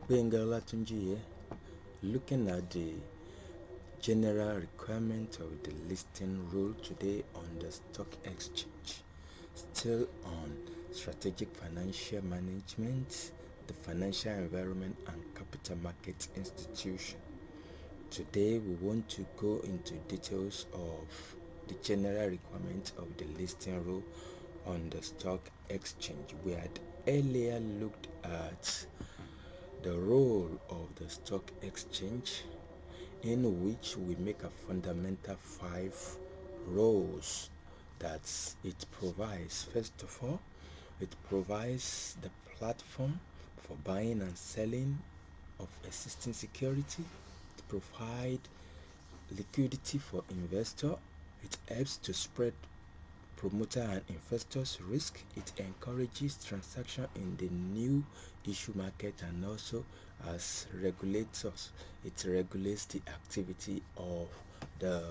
here, looking at the general requirement of the listing rule today on the stock exchange. Still on strategic financial management, the financial environment and capital market institution. Today we want to go into details of the general requirement of the listing rule on the stock exchange. We had earlier looked at the role of the stock exchange, in which we make a fundamental 5 roles that it provides. First of all, it provides the platform for buying and selling of existing security. It provides liquidity for investor. It helps to spread promoter and investors risk. It encourages transaction in the new issue market, and also as regulators, it regulates the activity of the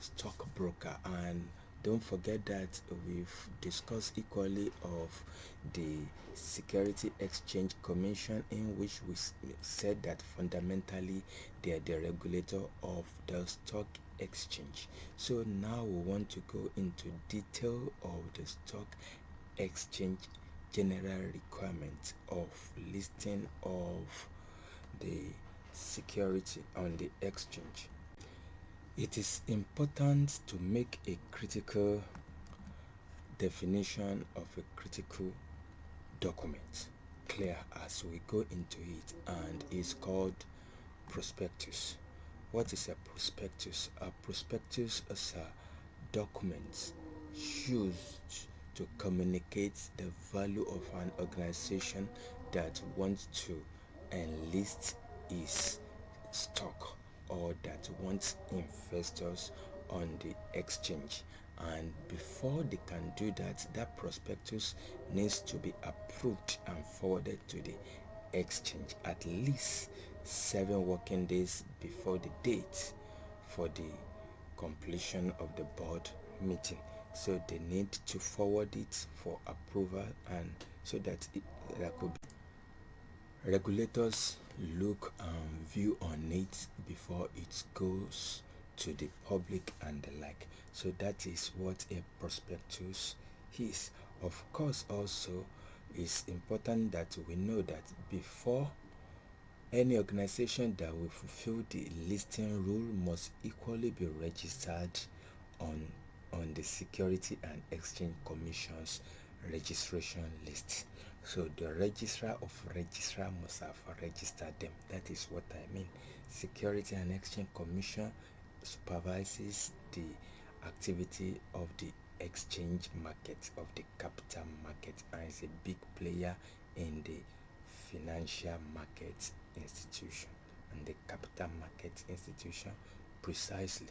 stockbroker. And don't forget that we've discussed equally of the Security Exchange Commission, in which we said that fundamentally they are the regulator of the stock exchange. So now we want to go into detail of the stock exchange general requirement of listing of the security on the exchange. It is important to make a critical definition of a critical document clear as we go into it, and it's called prospectus. What is a prospectus? A prospectus is a document used to communicate the value of an organization that wants to enlist its stock, or that wants investors on the exchange. And before they can do that, that prospectus needs to be approved and forwarded to the exchange at least 7 working days before the date for the completion of the board meeting. So they need to forward it for approval, and so that there could be regulators look and view on it before it goes to the public and the like. So that is what a prospectus is. Of course, also it's important that we know that before any organization that will fulfill the listing rule must equally be registered on the Security and Exchange Commission's registration list. So the registrar of registrar must have registered them. That is what I mean. Security and Exchange Commission supervises the activity of the exchange market, of the capital market, and is a big player in the financial market institution and the capital market institution precisely.